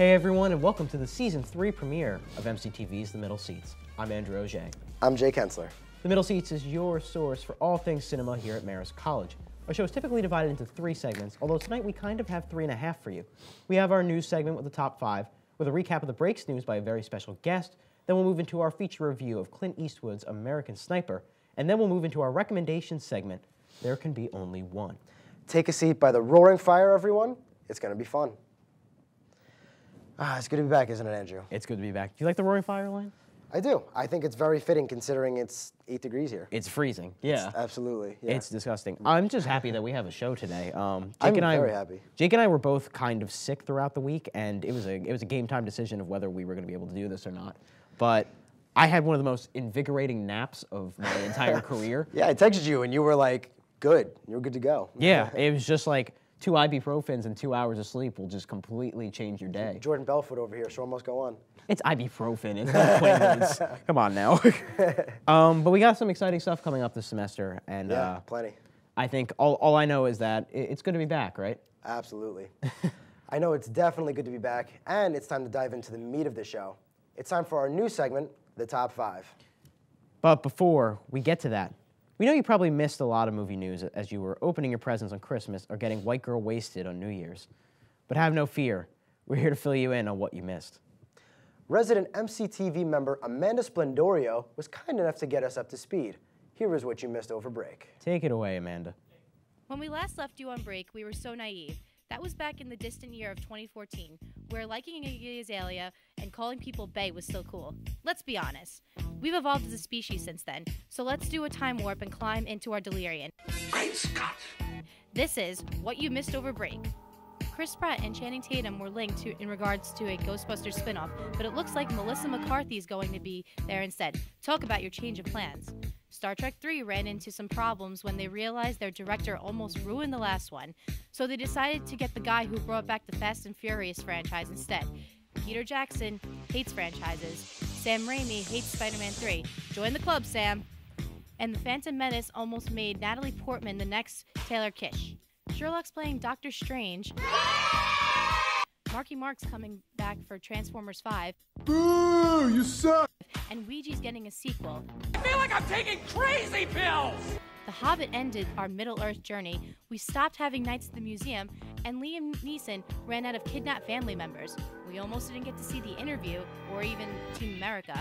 Hey everyone, and welcome to the Season 3 premiere of MCTV's The Middle Seats. I'm Andrew Auger. I'm Jay Kensler. The Middle Seats is your source for all things cinema here at Marist College. Our show is typically divided into 3 segments, although tonight we kind of have 3.5 for you. We have our news segment with the top 5, with a recap of the breaks news by a very special guest. Then we'll move into our feature review of Clint Eastwood's American Sniper, and then we'll move into our recommendations segment, There Can Be Only One. Take a seat by the roaring fire, everyone. It's going to be fun. It's good to be back, isn't it, Andrew? It's good to be back. Do you like the roaring fire line? I do. I think it's very fitting considering it's 8 degrees here. It's freezing. Yeah. Absolutely. Yeah. It's disgusting. I'm just happy that we have a show today. I'm very happy. Jake and I were both kind of sick throughout the week, and it was a game time decision of whether we were going to be able to do this or not. But I had one of the most invigorating naps of my entire career. Yeah, I texted you, and you were like, good. You were good to go. Yeah, it was just like 2 ibuprofens and 2 hours of sleep will just completely change your day. Jordan Belfort over here, so almost go on. It's ibuprofen. It's not Quaaludes. Come on now. But we got some exciting stuff coming up this semester, and Yeah, plenty. I think all I know is that it's good to be back, right? Absolutely. I know it's definitely good to be back, and it's time to dive into the meat of the show. It's time for our new segment, The Top 5. But before we get to that, we know you probably missed a lot of movie news as you were opening your presents on Christmas or getting white girl wasted on New Year's. But have no fear. We're here to fill you in on what you missed. Resident MCTV member Amanda Splendorio was kind enough to get us up to speed. Here is what you missed over break. Take it away, Amanda. When we last left you on break, we were so naive. That was back in the distant year of 2014, where liking Iggy Azalea and calling people bae was still cool. Let's be honest. We've evolved as a species since then, so let's do a time warp and climb into our delirium. Great Scott! This is What You Missed Over Break. Chris Pratt and Channing Tatum were linked in regards to a Ghostbusters spinoff, but it looks like Melissa McCarthy is going to be there instead. Talk about your change of plans. Star Trek 3 ran into some problems when they realized their director almost ruined the last one, so they decided to get the guy who brought back the Fast and Furious franchise instead. Peter Jackson hates franchises. Sam Raimi hates Spider-Man 3. Join the club, Sam. And The Phantom Menace almost made Natalie Portman the next Taylor Kitsch. Sherlock's playing Doctor Strange. Marky Mark's coming back for Transformers 5. Boo! You suck! And Ouija's getting a sequel. I feel like I'm taking crazy pills! The Hobbit ended our Middle-earth journey. We stopped having nights at the museum, and Liam Neeson ran out of kidnapped family members. We almost didn't get to see The Interview, or even Team America.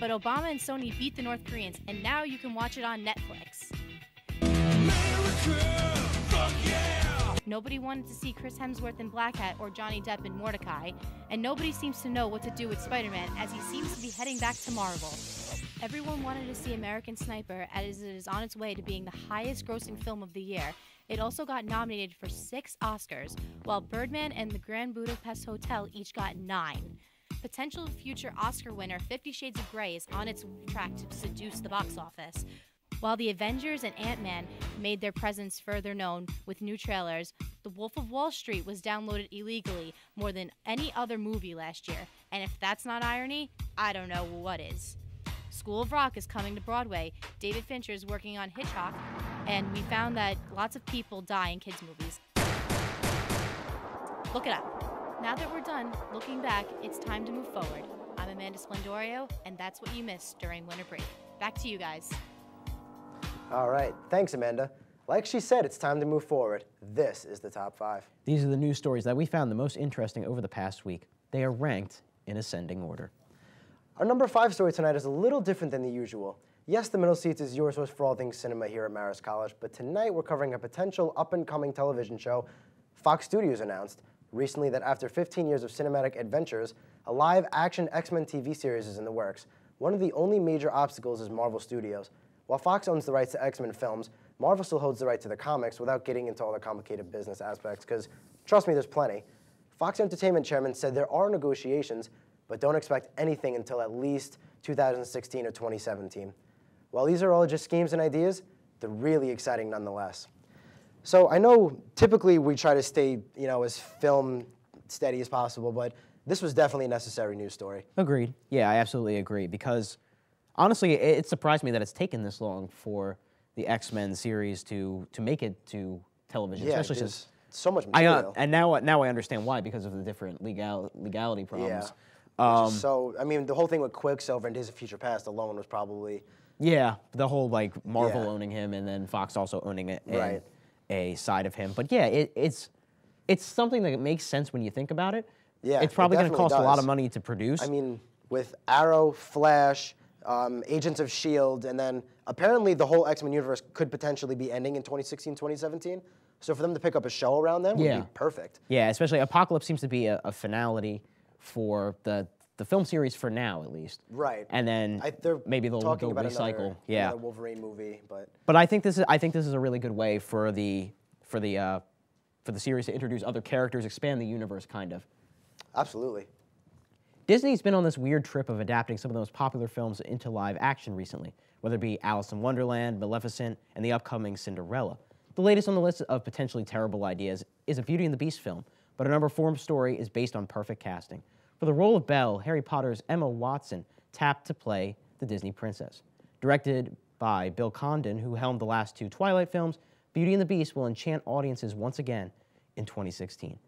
But Obama and Sony beat the North Koreans, and now you can watch it on Netflix. America! Fuck yeah! Nobody wanted to see Chris Hemsworth in Black Hat or Johnny Depp in Mordecai, and nobody seems to know what to do with Spider-Man, as he seems to be heading back to Marvel. Everyone wanted to see American Sniper, as it is on its way to being the highest-grossing film of the year. It also got nominated for 6 Oscars, while Birdman and The Grand Budapest Hotel each got 9. Potential future Oscar winner 50 Shades of Grey is on its track to seduce the box office. While The Avengers and Ant-Man made their presence further known with new trailers, The Wolf of Wall Street was downloaded illegally more than any other movie last year. And if that's not irony, I don't know what is. School of Rock is coming to Broadway. David Fincher is working on Hitchcock, and we found that lots of people die in kids' movies. Look it up. Now that we're done looking back, it's time to move forward. I'm Amanda Splendorio, and that's what you missed during winter break. Back to you guys. All right. Thanks, Amanda. Like she said, it's time to move forward. This is the Top 5. These are the news stories that we found the most interesting over the past week. They are ranked in ascending order. Our number 5 story tonight is a little different than the usual. Yes, The Middle Seats is your source for all things cinema here at Marist College, but tonight we're covering a potential up-and-coming television show. Fox Studios announced recently that after 15 years of cinematic adventures, a live-action X-Men TV series is in the works. One of the only major obstacles is Marvel Studios. While Fox owns the rights to X-Men films, Marvel still holds the right to the comics without getting into all the complicated business aspects, because, trust me, there's plenty. Fox Entertainment chairman said there are negotiations, but don't expect anything until at least 2016 or 2017. While these are all just schemes and ideas, they're really exciting nonetheless. So I know typically we try to stay, as film steady as possible, but this was definitely a necessary news story. Agreed. Yeah, I absolutely agree, because honestly, it surprised me that it's taken this long for the X-Men series to make it to television, Yeah, especially since so much material. And now I understand why, because of the different legality problems. So, I mean, the whole thing with Quicksilver and Days of Future Past alone was probably... Yeah, the whole, like, Marvel owning him and then Fox also owning it and a side of him. But yeah, it's something that makes sense when you think about it. Yeah, it's probably going to cost a lot does. of money to produce. I mean, with Arrow, Flash, Agents of S.H.I.E.L.D., and then apparently the whole X-Men universe could potentially be ending in 2016, 2017. So for them to pick up a show around then would be perfect. Yeah, especially Apocalypse seems to be a finality for the film series for now, at least. Right. And then maybe they'll talking about recycle. Another Wolverine movie, but... But I think this is a really good way for the series to introduce other characters, expand the universe, kind of. Absolutely. Disney's been on this weird trip of adapting some of the most popular films into live action recently, whether it be Alice in Wonderland, Maleficent, and the upcoming Cinderella. The latest on the list of potentially terrible ideas is a Beauty and the Beast film, but a number 4 story is based on perfect casting. For the role of Belle, Harry Potter's Emma Watson tapped to play the Disney princess. Directed by Bill Condon, who helmed the last 2 Twilight films, Beauty and the Beast will enchant audiences once again in 2016.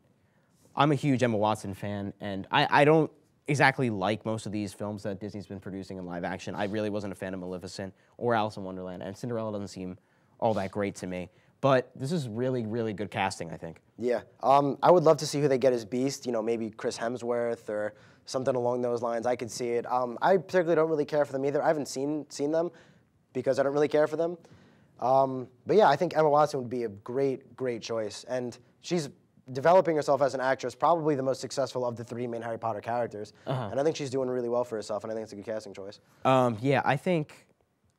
I'm a huge Emma Watson fan, and I don't exactly like most of these films that Disney's been producing in live action. I really wasn't a fan of Maleficent or Alice in Wonderland, and Cinderella doesn't seem all that great to me. But this is really, really good casting, I think. Yeah. I would love to see who they get as Beast, you know, maybe Chris Hemsworth or something along those lines. I could see it. I particularly don't really care for them either. I haven't seen them because I don't really care for them. But yeah, I think Emma Watson would be a great, great choice. And she's developing herself as an actress, probably the most successful of the 3 main Harry Potter characters. And I think she's doing really well for herself, and I think it's a good casting choice. Yeah, I think...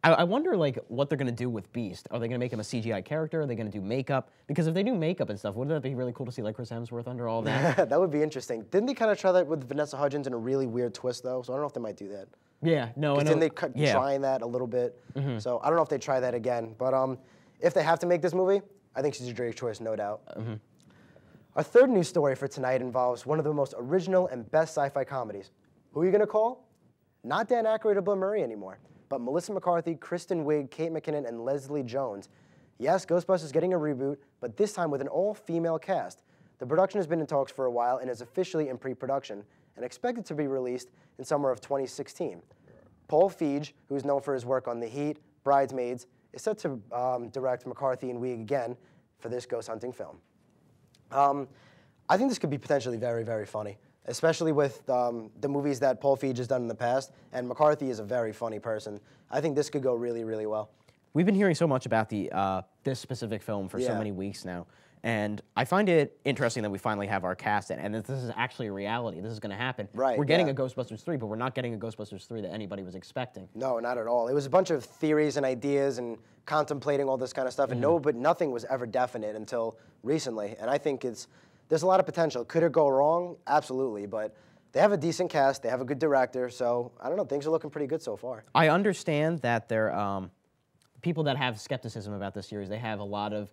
I wonder, like, what they're going to do with Beast. Are they going to make him a CGI character? Are they going to do makeup? Because if they do makeup and stuff, wouldn't that be really cool to see, like, Chris Hemsworth under all that? That would be interesting. Didn't they kind of try that with Vanessa Hudgens in a really weird twist, though? So I don't know if they might do that. Yeah, no, I know. Didn't they trying that a little bit? So I don't know if they try that again. But if they have to make this movie, I think she's a great choice, no doubt. Our third news story for tonight involves one of the most original and best sci-fi comedies. Who are you going to call? Not Dan Aykroyd or Bill Murray anymore, but Melissa McCarthy, Kristen Wiig, Kate McKinnon, and Leslie Jones. Yes, Ghostbusters is getting a reboot, but this time with an all-female cast. The production has been in talks for a while and is officially in pre-production and expected to be released in summer of 2016. Paul Feig, who is known for his work on The Heat, Bridesmaids, is set to direct McCarthy and Wiig again for this ghost hunting film. I think this could be potentially very, very funny, especially with the movies that Paul Feig has done in the past, and McCarthy is a very funny person. I think this could go really, really well. We've been hearing so much about this specific film for so many weeks now, and I find it interesting that we finally have our cast, and that this is actually a reality. This is going to happen. Right, we're getting a Ghostbusters 3, but we're not getting a Ghostbusters 3 that anybody was expecting. No, not at all. It was a bunch of theories and ideas and contemplating all this kind of stuff, and but nothing was ever definite until recently, and I think there's a lot of potential. Could it go wrong? Absolutely, but they have a decent cast, they have a good director, so I don't know, things are looking pretty good so far. I understand that there people that have skepticism about this series, they have a lot of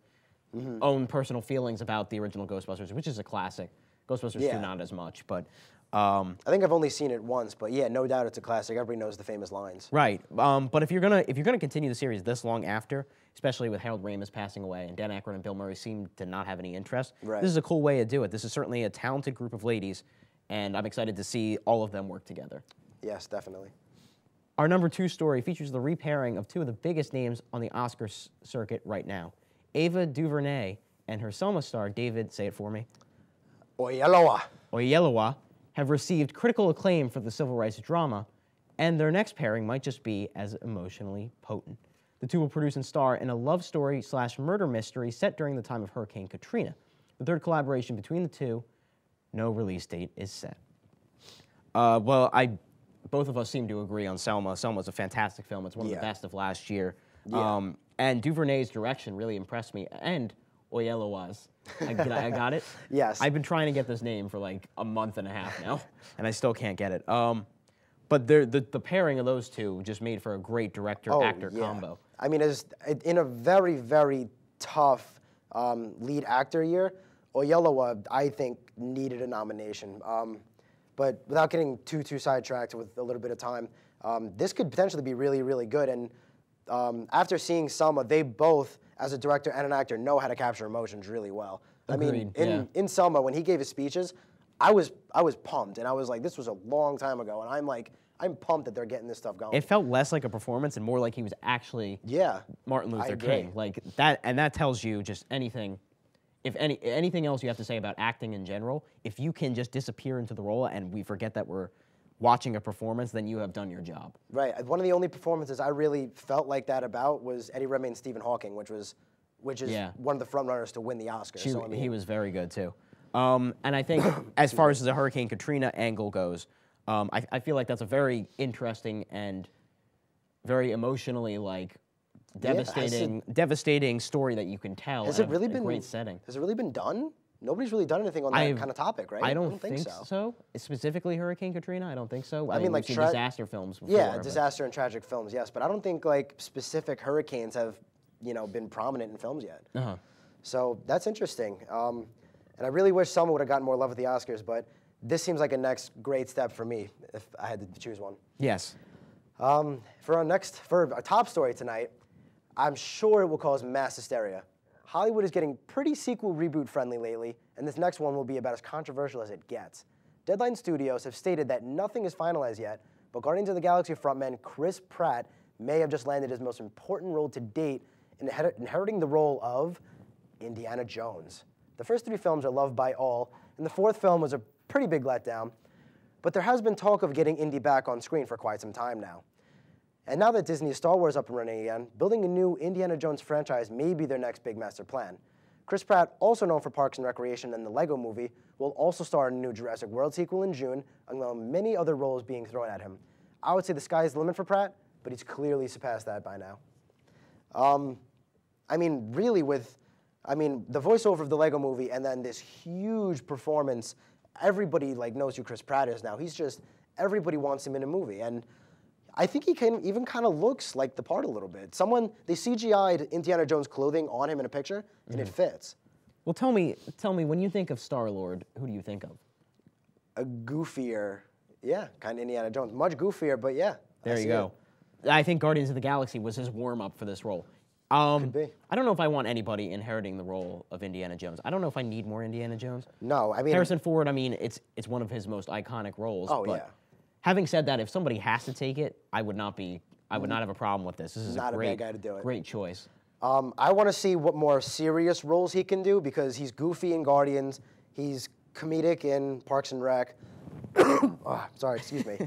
own personal feelings about the original Ghostbusters, which is a classic. Ghostbusters 2 not as much, but I think I've only seen it once, but yeah, no doubt it's a classic. Everybody knows the famous lines. Right, but if you're gonna continue the series this long after, especially with Harold Ramis passing away and Dan Aykroyd and Bill Murray seem to not have any interest, this is a cool way to do it. This is certainly a talented group of ladies, and I'm excited to see all of them work together. Yes, definitely. Our number 2 story features the repairing of 2 of the biggest names on the Oscar circuit right now. Ava DuVernay and her Selma star, David, say it for me, Oyelowo, have received critical acclaim for the civil rights drama, and their next pairing might just be as emotionally potent. The 2 will produce and star in a love story / murder mystery set during the time of Hurricane Katrina. The third collaboration between the 2, no release date is set. Both of us seem to agree on Selma. Selma's a fantastic film. It's one of the best of last year. And DuVernay's direction really impressed me, and Oyelowo's. I got it? Yes. I've been trying to get this name for like a month and a half now, and I still can't get it. But the pairing of those 2 just made for a great director-actor combo. I mean, in a very, very tough lead actor year, Oyelowo, I think, needed a nomination. But without getting too sidetracked with a little bit of time, this could potentially be really, really good. And after seeing Selma, they both, as a director and an actor, know how to capture emotions really well. I mean, Agreed, yeah. in Selma, when he gave his speeches, I was pumped, and I was like, this was a long time ago, and I'm pumped that they're getting this stuff going. It felt less like a performance and more like he was actually Yeah, Martin I Luther agree. King. Like that, and that tells you just anything. If anything else you have to say about acting in general, if you can just disappear into the role and we forget that we're watching a performance, then you have done your job. Right. One of the only performances I really felt like that about was Eddie Redmayne's Stephen Hawking, which is Yeah. one of the front runners to win the Oscar. So, I mean, He was very good too. And I think as far as the Hurricane Katrina angle goes, I feel like that's a very interesting and very emotionally devastating story that you can tell. has and it really a been great setting? Has it really been done? Nobody's really done anything on that kind of topic, right? I don't think so. Specifically Hurricane Katrina, I don't think so. I mean, like we've seen disaster films before. Yeah, but- disaster and tragic films, yes, but I don't think like specific hurricanes have, been prominent in films yet. Uh-huh. So that's interesting. And I really wish Selma would have gotten more love at the Oscars, but this seems like a next great step for me if I had to choose one. Yes. For our top story tonight, I'm sure it will cause mass hysteria. Hollywood is getting pretty sequel reboot friendly lately, and this next one will be about as controversial as it gets. Deadline Studios have stated that nothing is finalized yet, but Guardians of the Galaxy frontman Chris Pratt may have just landed his most important role to date in inheriting the role of Indiana Jones. The first 3 films are loved by all, and the 4th film was a pretty big letdown, but there has been talk of getting Indy back on screen for quite some time now. And now that Disney's Star Wars up and running again, building a new Indiana Jones franchise may be their next big master plan. Chris Pratt, also known for Parks and Recreation and the Lego Movie, will also star in a new Jurassic World sequel in June, among many other roles being thrown at him. I would say the sky is the limit for Pratt, but he's clearly surpassed that by now. I mean, really the voiceover of the Lego Movie and then this huge performance, everybody knows who Chris Pratt is now. Everybody wants him in a movie, and I think he even kind of looks like the part a little bit. They CGI'd Indiana Jones clothing on him in a picture, and it fits. Well, tell me, when you think of Star-Lord, who do you think of? A goofier, kind of Indiana Jones. Much goofier, but yeah. There you go. I think Guardians of the Galaxy was his warm-up for this role. Could be. I don't know if I want anybody inheriting the role of Indiana Jones. I don't know if I need more Indiana Jones. No, I mean... Harrison Ford, it's one of his most iconic roles. Oh, but yeah. Having said that, if somebody has to take it, I would not have a problem with this. This is Not a a great, bad guy to do it. great choice. I want to see what more serious roles he can do because he's goofy in Guardians, he's comedic in Parks and Rec. Sorry, excuse me.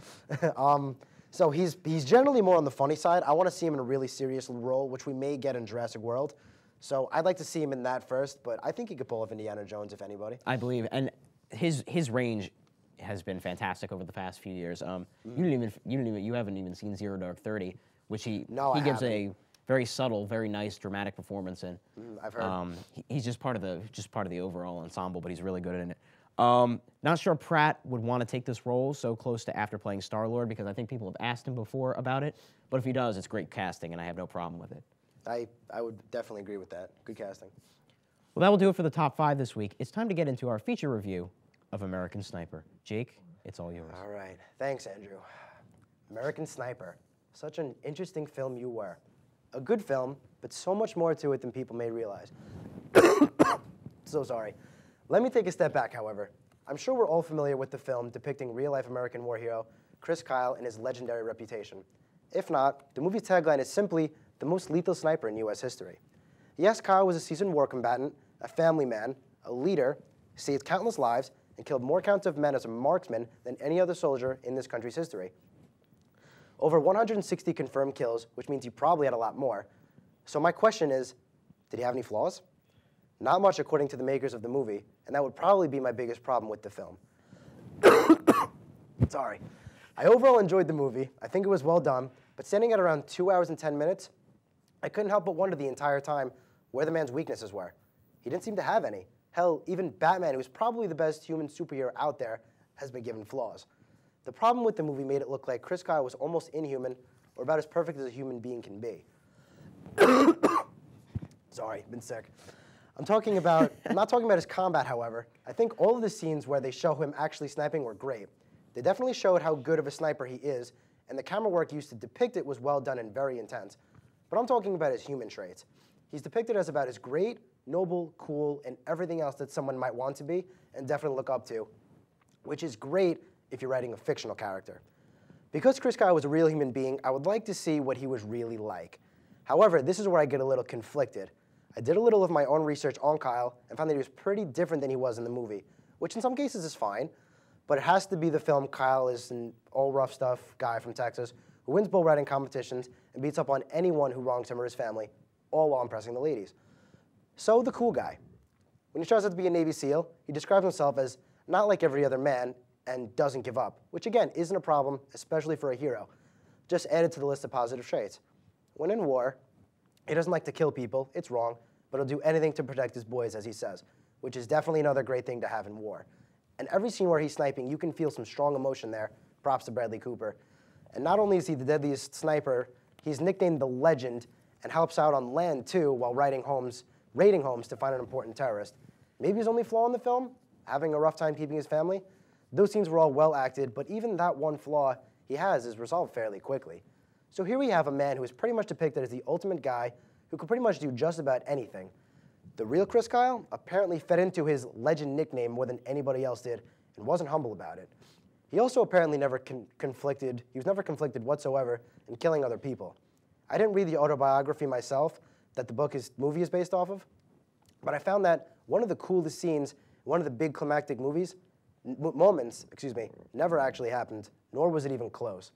So he's generally more on the funny side. I want to see him in a really serious role, which we may get in Jurassic World. So I'd like to see him in that first, but I think he could pull off Indiana Jones if anybody. I believe, and his range has been fantastic over the past few years. You haven't even seen Zero Dark 30, which he gives a very subtle, very nice, dramatic performance in. I've heard. He's just part of the overall ensemble, but he's really good in it. Not sure Pratt would want to take this role so close to after playing Star-Lord because I think people have asked him before about it. But if he does, it's great casting, and I have no problem with it. I would definitely agree with that. Good casting. Well, that will do it for the top 5 this week. It's time to get into our feature review of American Sniper. Jake, it's all yours. All right. Thanks, Andrew. American Sniper. Such an interesting film you were. A good film, but so much more to it than people may realize. So sorry. Let me take a step back, however. I'm sure we're all familiar with the film depicting real-life American war hero Chris Kyle and his legendary reputation. If not, the movie's tagline is simply the most lethal sniper in U.S. history. Yes, Kyle was a seasoned war combatant, a family man, a leader, saved countless lives, and killed more counts of men as a marksman than any other soldier in this country's history. Over 160 confirmed kills, which means he probably had a lot more. So my question is, did he have any flaws? Not much according to the makers of the movie, and that would probably be my biggest problem with the film. Sorry. I overall enjoyed the movie. I think it was well done, but standing at around 2 hours and 10 minutes, I couldn't help but wonder the entire time where the man's weaknesses were. He didn't seem to have any. Hell, even Batman, who's probably the best human superhero out there, has been given flaws. The problem with the movie made it look like Chris Kyle was almost inhuman, or about as perfect as a human being can be. Sorry, been sick. I'm not talking about his combat, however. I think all of the scenes where they show him actually sniping were great. They definitely showed how good of a sniper he is, and the camera work used to depict it was well done and very intense. But I'm talking about his human traits. He's depicted as about as great, noble, cool, and everything else that someone might want to be and definitely look up to, which is great if you're writing a fictional character. Because Chris Kyle was a real human being, I would like to see what he was really like. However, this is where I get a little conflicted. I did a little of my own research on Kyle and found that he was pretty different than he was in the movie, which in some cases is fine, but it has to be the film. Kyle is an all rough stuff guy from Texas who wins bull riding competitions and beats up on anyone who wrongs him or his family, all while impressing the ladies. So the cool guy. When he tries out to be a Navy SEAL, he describes himself as not like every other man and doesn't give up, which again isn't a problem, especially for a hero. Just added to the list of positive traits. When in war, he doesn't like to kill people, it's wrong, but he'll do anything to protect his boys, as he says, which is definitely another great thing to have in war. And every scene where he's sniping, you can feel some strong emotion there. Props to Bradley Cooper. And not only is he the deadliest sniper, he's nicknamed the Legend and helps out on land too while raiding homes to find an important terrorist. Maybe his only flaw in the film, having a rough time keeping his family. Those scenes were all well acted, but even that one flaw he has is resolved fairly quickly. So here we have a man who is pretty much depicted as the ultimate guy who could pretty much do just about anything. The real Chris Kyle apparently fed into his Legend nickname more than anybody else did and wasn't humble about it. He also apparently never conflicted whatsoever in killing other people. I didn't read the autobiography myself that the movie is based off of, but I found that one of the coolest scenes, one of the big climactic moments, never actually happened, nor was it even close.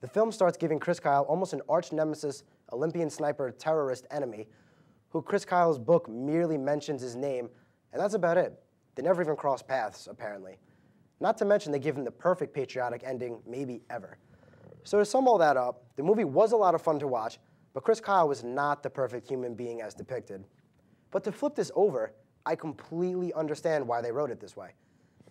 The film starts giving Chris Kyle almost an arch nemesis, Olympian sniper, terrorist enemy, who Chris Kyle's book merely mentions his name, and that's about it. They never even cross paths, apparently. Not to mention they give him the perfect patriotic ending, maybe ever. So to sum all that up, the movie was a lot of fun to watch, but Chris Kyle was not the perfect human being as depicted. But to flip this over, I completely understand why they wrote it this way.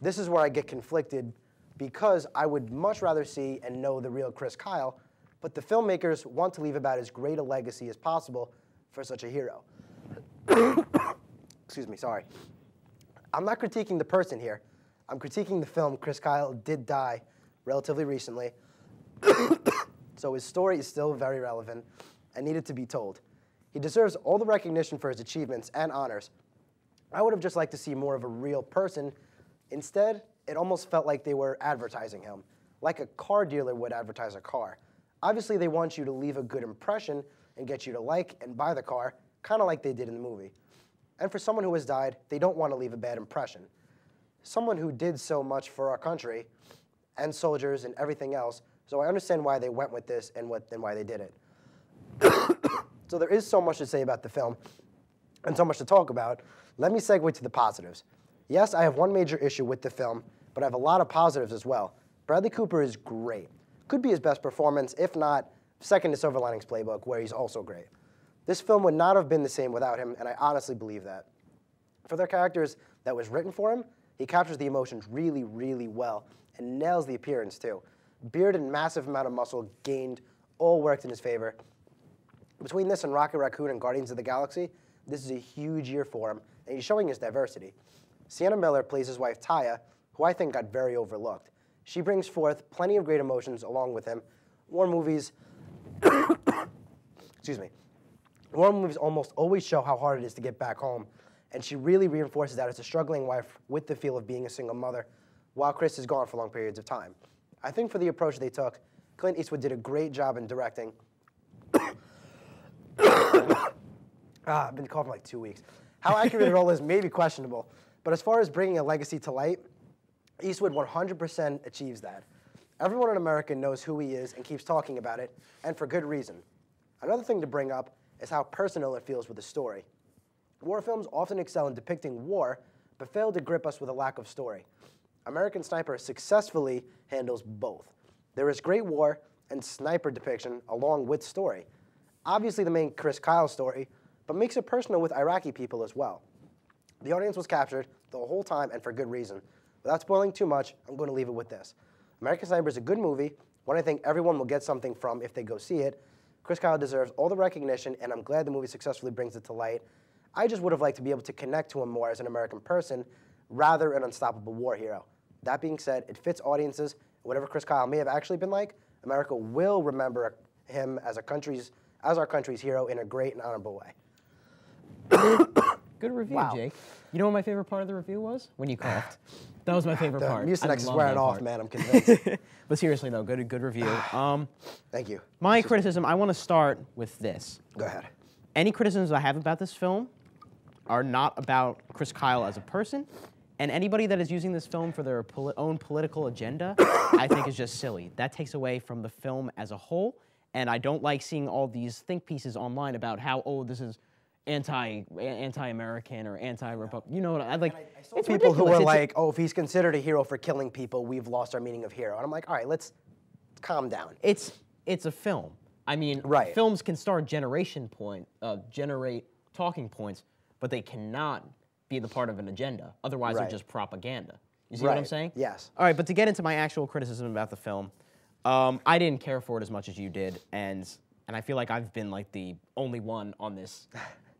This is where I get conflicted because I would much rather see and know the real Chris Kyle, but the filmmakers want to leave about as great a legacy as possible for such a hero. Excuse me, sorry. I'm not critiquing the person here. I'm critiquing the film. Chris Kyle did die relatively recently, so his story is still very relevant and needed to be told. He deserves all the recognition for his achievements and honors. I would have just liked to see more of a real person. Instead, it almost felt like they were advertising him, like a car dealer would advertise a car. Obviously, they want you to leave a good impression and get you to like and buy the car, kind of like they did in the movie. And for someone who has died, they don't want to leave a bad impression. Someone who did so much for our country and soldiers and everything else, so I understand why they went with this and why they did it. So there is so much to say about the film and so much to talk about. Let me segue to the positives. Yes, I have one major issue with the film, but I have a lot of positives as well. Bradley Cooper is great. Could be his best performance, if not second to Silver Linings Playbook, where he's also great. This film would not have been the same without him, and I honestly believe that. For the characters that was written for him, he captures the emotions really, really well and nails the appearance too. Beard and massive amount of muscle gained all worked in his favor. Between this and Rocket Raccoon and Guardians of the Galaxy, this is a huge year for him, and he's showing his diversity. Sienna Miller plays his wife Taya, who I think got very overlooked. She brings forth plenty of great emotions along with him. War movies, war movies almost always show how hard it is to get back home, and she really reinforces that as a struggling wife with the feel of being a single mother, while Chris is gone for long periods of time. I think for the approach they took, Clint Eastwood did a great job in directing. I've been coughing like 2 weeks. How accurate it all is may be questionable, but as far as bringing a legacy to light, Eastwood 100% achieves that. Everyone in America knows who he is and keeps talking about it, and for good reason. Another thing to bring up is how personal it feels with the story. War films often excel in depicting war, but fail to grip us with a lack of story. American Sniper successfully handles both. There is great war and sniper depiction along with story. Obviously the main Chris Kyle story, but makes it personal with Iraqi people as well. The audience was captured the whole time and for good reason. Without spoiling too much, I'm going to leave it with this. American Sniper is a good movie, one I think everyone will get something from if they go see it. Chris Kyle deserves all the recognition, and I'm glad the movie successfully brings it to light. I just would have liked to be able to connect to him more as an American person, rather an unstoppable war hero. That being said, it fits audiences. Whatever Chris Kyle may have actually been like, America will remember him as our country's hero in a great and honorable way. Good review, Wow. Jake. You know what my favorite part of the review was? When you coughed. That was my favorite part. Mucinex is love wearing that off, part. man. I'm convinced. But seriously, though, good review. Thank you. My criticism, I want to start with this. Go ahead. Any criticisms I have about this film are not about Chris Kyle as a person, and anybody that is using this film for their own political agenda, I think is just silly. That takes away from the film as a whole, and I don't like seeing all these think pieces online about how, oh, this is anti-American or anti-Republican. You know what I like? It's People who ridiculous. were It's- like, oh, if he's considered a hero for killing people, we've lost our meaning of hero. And I'm like, all right, let's calm down. It's a film. I mean, Right. films can generate talking points, but they cannot be the part of an agenda. Otherwise, they're Right. just propaganda. You see what I'm Right. saying? Yes. All right, but to get into my actual criticism about the film, I didn't care for it as much as you did, and I feel like I've been like the only one on this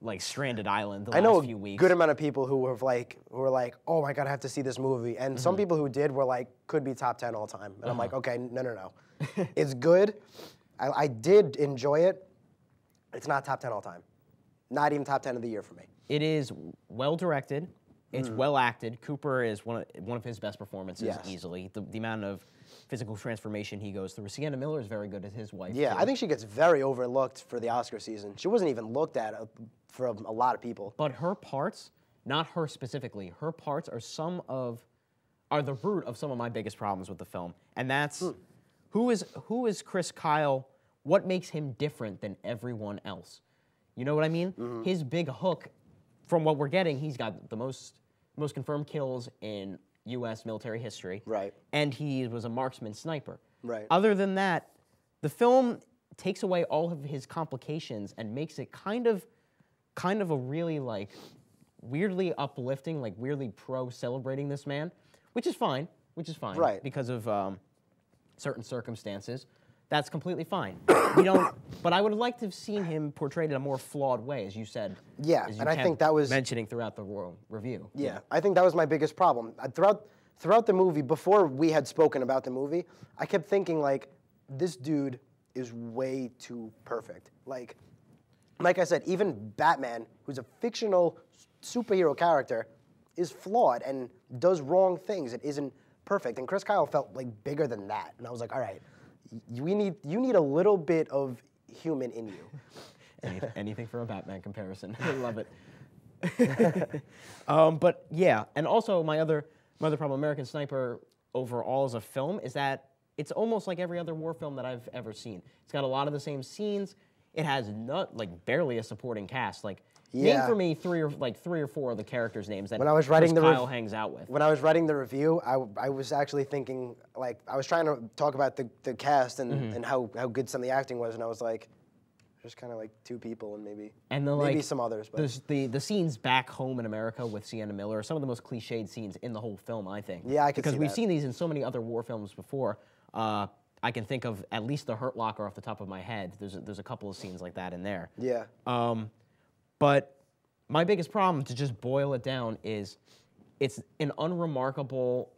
like stranded island the I know last a few weeks. good amount of people who were like, oh my God, I have to see this movie. And some people who did were like, could be top 10 all time. And I'm like, okay, no. It's good. I did enjoy it. It's not top 10 all time. Not even top 10 of the year for me. It is well directed. It's well acted. Cooper is one of his best performances Yes. easily. The amount of physical transformation he goes through. Sienna Miller is very good as his wife. Yeah, too. I think she gets very overlooked for the Oscar season. She wasn't even looked at for a lot of people. But her parts, not her specifically, her parts are the root of some of my biggest problems with the film. And that's who is Chris Kyle? What makes him different than everyone else? You know what I mean? His big hook, from what we're getting, he's got the most confirmed kills in U.S. military history. Right. And he was a marksman sniper. Right. Other than that, the film takes away all of his complications and makes it kind of a really like weirdly uplifting, like weirdly pro-celebrating this man, which is fine. Right. Because of certain circumstances. That's completely fine. But I would have liked to have seen him portrayed in a more flawed way, as you said. Yeah, as you and I kept think that was- mentioning throughout the review. Yeah, I think that was my biggest problem. Throughout the movie, before we had spoken about the movie, I kept thinking like, this dude is way too perfect. Like I said, even Batman, who's a fictional superhero character, is flawed and does wrong things. It isn't perfect. And Chris Kyle felt like bigger than that. And I was like, all right, you need a little bit of human in you. Anything for a Batman comparison. I love it. But yeah, and also my other problem, American Sniper overall as a film, is that it's almost like every other war film that I've ever seen. It's got a lot of the same scenes. It has barely a supporting cast. Like, name Yeah. for me three or four of the characters' names that When I was writing Chris the Kyle hangs out with. When I was writing the review, I was actually thinking, like, I was trying to talk about the cast and how good some of the acting was, and I was like, there's kind of like two people and maybe some others. But the scenes back home in America with Sienna Miller are some of the most cliched scenes in the whole film, I think. Yeah, I could because see we've that. seen these in so many other war films before. I can think of at least The Hurt Locker off the top of my head. There's a couple of scenes like that in there. yeah, But my biggest problem, to just boil it down, is it's an unremarkable.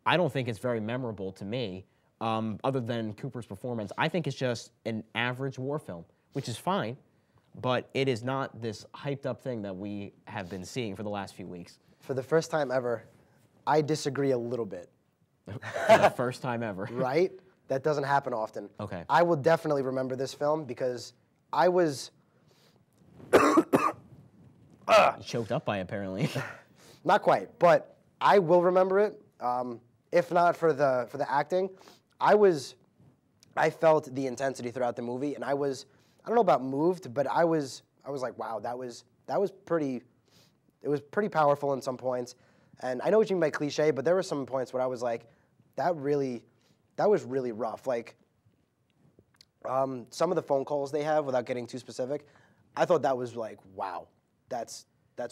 I don't think it's very memorable to me, other than Cooper's performance. I think it's just an average war film, which is fine, but it is not this hyped up thing that we have been seeing for the last few weeks. for the first time ever, I disagree a little bit. For the first time ever. Right? That doesn't happen often. Okay. I will definitely remember this film because I was Choked up by, apparently. not quite, but I will remember it. If not for the acting, I felt the intensity throughout the movie, and I don't know about moved, but I was like, wow, that was pretty. It was pretty powerful in some points, and I know what you mean by cliche, but there were some points where I was like, that was really rough. Like some of the phone calls they have, without getting too specific, I thought that was like, wow, that's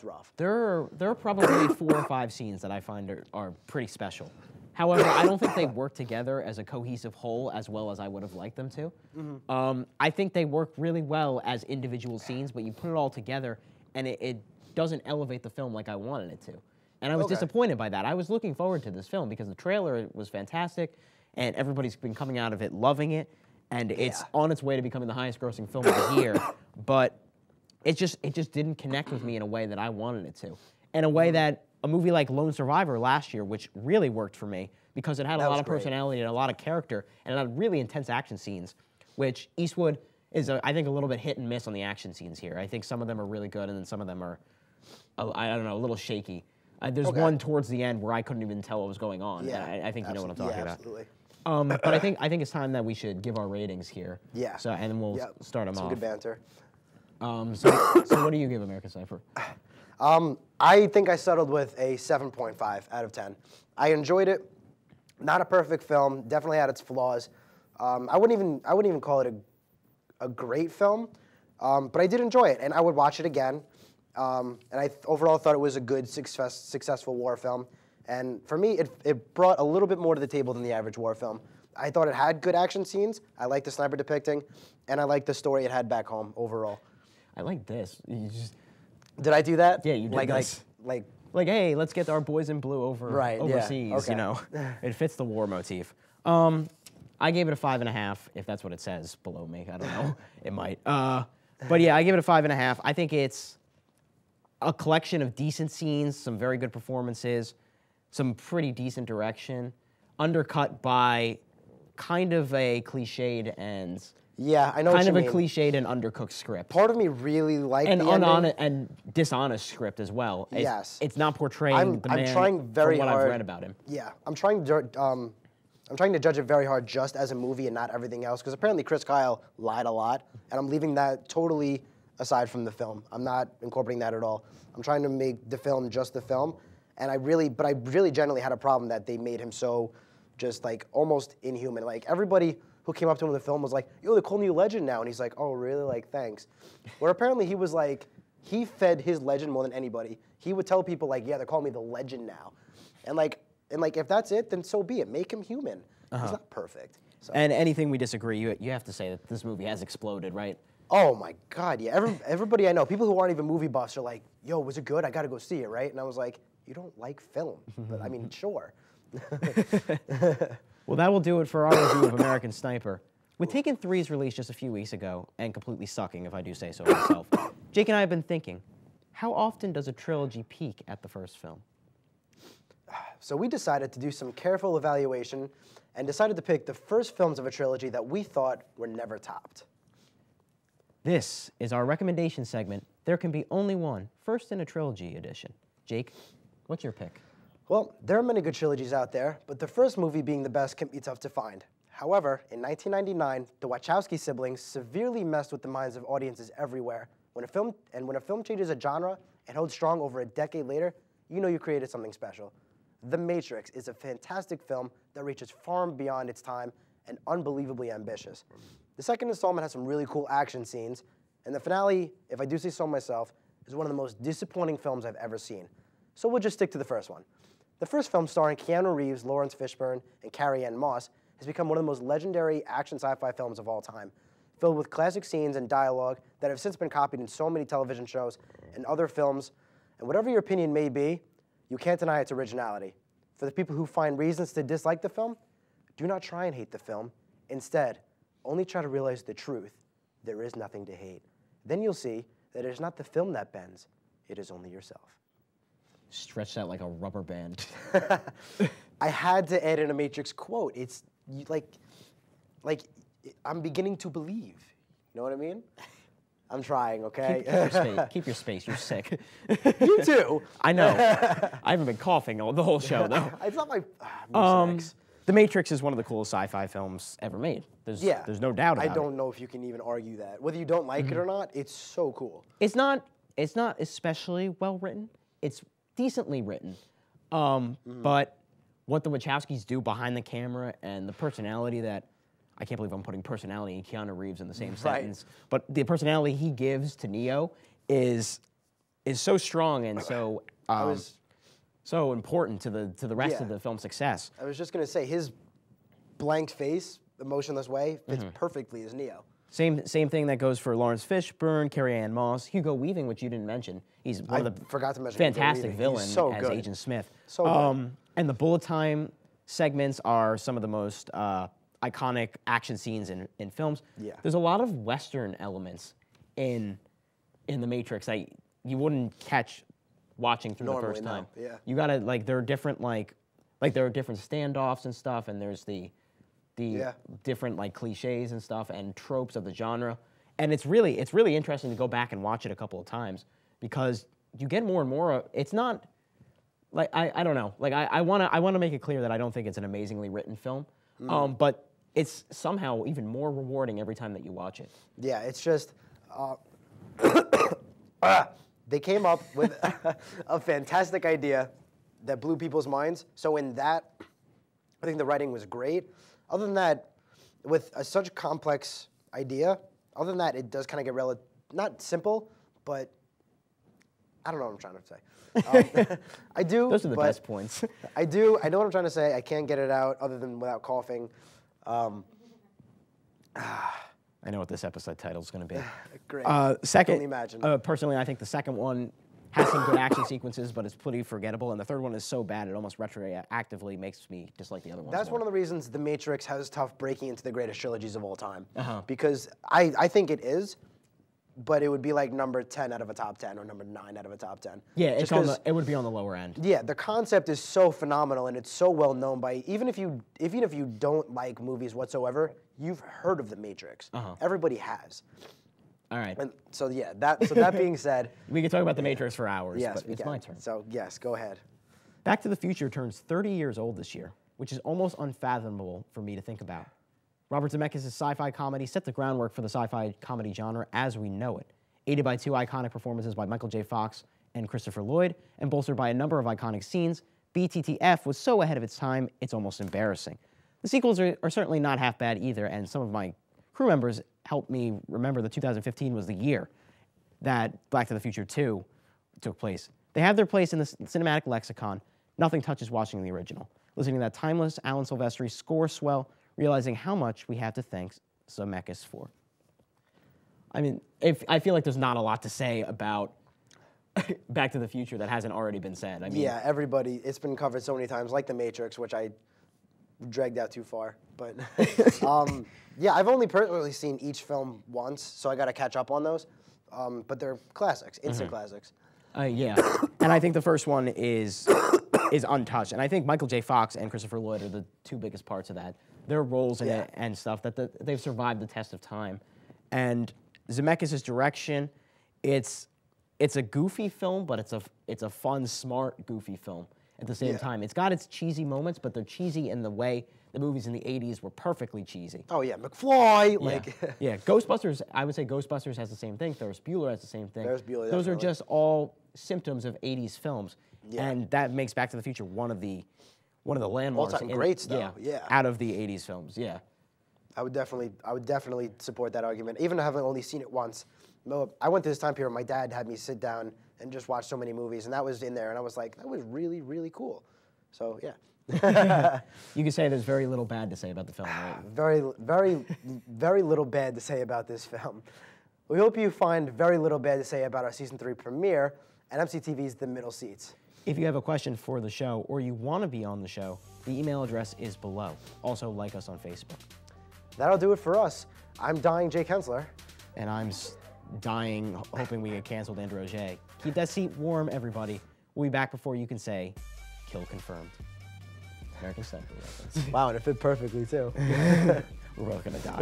rough. There are probably 4 or 5 scenes that I find are pretty special. However, I don't think they work together as a cohesive whole as well as I would have liked them to. I think they work really well as individual scenes, but you put it all together and it doesn't elevate the film like I wanted it to. And I was disappointed by that. I was looking forward to this film because the trailer was fantastic and everybody's been coming out of it loving it, and it's on its way to becoming the highest grossing film of the year. But it just didn't connect with me in a way that I wanted it to. In a way that a movie like Lone Survivor last year, which really worked for me because it had a lot of personality and a lot of character and it had really intense action scenes, which Eastwood is, I think, a little bit hit and miss on the action scenes here. I think some of them are really good and then some of them are, I don't know, a little shaky. There's one towards the end where I couldn't even tell what was going on. Yeah, I think you know what I'm talking about. Absolutely. But I think it's time that we should give our ratings here. Yeah. So and then we'll start them Some off. good banter. So what do you give American Sniper? I think I settled with a 7.5 out of 10. I enjoyed it. Not a perfect film. Definitely had its flaws. I wouldn't even call it a great film, but I did enjoy it, and I would watch it again. And I overall thought it was a good, successful war film. And for me, it brought a little bit more to the table than the average war film. I thought it had good action scenes. I liked the sniper depicting, and I liked the story it had back home overall. I like this. Did I do that? Yeah, you did this. Like, hey, let's get our boys in blue overseas. Okay. You know, it fits the war motif. I gave it a 5.5. If that's what it says below me, I don't know. It might. But yeah, I give it a 5.5. I think it's a collection of decent scenes, some very good performances, some pretty decent direction, undercut by kind of a cliched and yeah, I know what you mean. Kind of a cliched and undercooked script. Part of me really liked and the ending. And dishonest script as well. Yes. It's not portraying the man I'm trying very from what hard. I've read about him. Yeah, I'm trying to judge it very hard just as a movie and not everything else, because apparently Chris Kyle lied a lot, and I'm leaving that totally aside from the film. I'm not incorporating that at all. I'm trying to make the film just the film, and I really genuinely had a problem that they made him so just like almost inhuman. Like everybody who came up to him in the film was like, yo, they're calling you legend now, and he's like, oh, really? Like, thanks. Where apparently he was like, he fed his legend more than anybody. He would tell people like, yeah, they're calling me the legend now. And if that's it, then so be it. Make him human. He's not perfect. So. And anything we disagree, you have to say that this movie has exploded, right? Oh my God, yeah. Everybody I know, people who aren't even movie buffs are like, yo, was it good? I gotta go see it, right? And I was like, you don't like film. But I mean, sure. Well, that will do it for our review of American Sniper. With Taken 3's release just a few weeks ago, and completely sucking if I do say so myself, Jake and I have been thinking, how often does a trilogy peak at the first film? So we decided to do some careful evaluation and decided to pick the first films of a trilogy that we thought were never topped. This is our recommendation segment, There Can Be Only One, First in a Trilogy edition. Jake, what's your pick? Well, there are many good trilogies out there, but the first movie being the best can be tough to find. However, in 1999, the Wachowski siblings severely messed with the minds of audiences everywhere. When a film changes a genre and holds strong over a decade later, you know you created something special. The Matrix is a fantastic film that reaches far beyond its time and unbelievably ambitious. The second installment has some really cool action scenes, and the finale, if I do say so myself, is one of the most disappointing films I've ever seen. So we'll just stick to the first one. The first film, starring Keanu Reeves, Lawrence Fishburne, and Carrie-Anne Moss, has become one of the most legendary action sci-fi films of all time, filled with classic scenes and dialogue that have since been copied in so many television shows and other films. And whatever your opinion may be, you can't deny its originality. For the people who find reasons to dislike the film, do not try and hate the film. Instead, only try to realize the truth. There is nothing to hate. Then you'll see that it is not the film that bends, it is only yourself. Stretched out like a rubber band. I had to add in a Matrix quote. It's like I'm beginning to believe. You know what I mean? I'm trying, okay? Keep your space. You're sick. You too. I know. I haven't been coughing the whole show, though. It's not my The Matrix is one of the coolest sci-fi films ever made. There's no doubt about it. I don't know if you can even argue that. Whether you don't like it or not, it's so cool. It's not especially well written. It's decently written. But what the Wachowskis do behind the camera and the personality that, I can't believe I'm putting personality and Keanu Reeves in the same sentence, but the personality he gives to Neo is so strong and so so important to the rest of the film's success. I was just gonna say his blank face, emotionless way fits perfectly as Neo. Same thing that goes for Lawrence Fishburne, Carrie-Anne Moss, Hugo Weaving, which you didn't mention. He's one of the fantastic villains as Agent Smith. So good. And the bullet time segments are some of the most iconic action scenes in films. Yeah. There's a lot of Western elements in in the Matrix that you wouldn't catch watching through the first time. No, yeah. You gotta like there are different like there are different standoffs and stuff, and there's the different like cliches and stuff and tropes of the genre, and it's really interesting to go back and watch it a couple of times because you get more and more. It's not like I don't know. Like I wanna make it clear that I don't think it's an amazingly written film, but it's somehow even more rewarding every time that you watch it. Yeah, it's just they came up with a fantastic idea that blew people's minds. So in that, I think the writing was great. Other than that, with such a complex idea, other than that, it does kind of get not simple, but I don't know what I'm trying to say. I do. Those are the best points. I do. I know what I'm trying to say. I can't get it out other than without coughing. I know what this episode title is going to be. Great. Second, Can imagine. Personally, I think the second one has some good action sequences, but it's pretty forgettable. And the third one is so bad it almost retroactively makes me dislike the other ones. That's more. one of the reasons The Matrix has tough breaking into the greatest trilogies of all time. Because I think it is, but it would be like number 10 out of a top 10 or number 9 out of a top 10. Yeah, it would be on the lower end. Yeah, the concept is so phenomenal and it's so well known by even if you don't like movies whatsoever, you've heard of The Matrix. Everybody has. All right. And so yeah, that being said, We could talk about The Matrix for hours, yes, but we it's can. my turn. So yes, go ahead. Back to the Future turns 30 years old this year, which is almost unfathomable for me to think about. Robert Zemeckis' sci-fi comedy set the groundwork for the sci-fi comedy genre as we know it, aided by two iconic performances by Michael J. Fox and Christopher Lloyd, and bolstered by a number of iconic scenes. BTTF was so ahead of its time, it's almost embarrassing. The sequels are certainly not half bad either, and some of my crew members helped me remember that 2015 was the year that Back to the Future 2 took place. They have their place in the cinematic lexicon. Nothing touches watching the original. Listening to that timeless Alan Silvestri score swell, realizing how much we have to thank Zemeckis for. I mean, I feel like there's not a lot to say about Back to the Future that hasn't already been said. I mean, Yeah, everybody, it's been covered so many times, like The Matrix, which I dragged out too far. But yeah, I've only personally seen each film once, so I got to catch up on those. But they're classics, instant classics. Yeah, and I think the first one is untouched, and I think Michael J. Fox and Christopher Lloyd are the two biggest parts of that. Their roles in it and stuff that they've survived the test of time, and Zemeckis' direction, it's a goofy film, but it's a fun, smart, goofy film at the same time. It's got its cheesy moments, but they're cheesy in the way the movies in the 80s were perfectly cheesy. Oh yeah, McFly, like Yeah, Ghostbusters, I would say Ghostbusters has the same thing. Ferris Bueller has the same thing. Ferris Bueller, Those are definitely. just all symptoms of 80s films. Yeah. And that makes Back to the Future one of the landmarks. All-time greats, though, yeah. Out of the 80s films, yeah. I would definitely support that argument, even having only seen it once. I went to this time period. My dad had me sit down and just watch so many movies, and that was in there, and I was like, that was really, really cool. So yeah. You could say there's very little bad to say about the film, right? Very, very, very little bad to say about this film. We hope you find very little bad to say about our season 3 premiere at MCTV's The Middle Seats. If you have a question for the show or you want to be on the show, the email address is below. Also, like us on Facebook. That'll do it for us. I'm Dying Jay Kensler. And I'm dying, hoping we get canceled, Andrew Roger. Keep that seat warm, everybody. We'll be back before you can say, kill confirmed. American Sniper reference. Wow, and it fit perfectly too. We're both gonna die.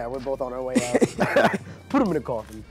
We're both on our way out. Put him in a coffin.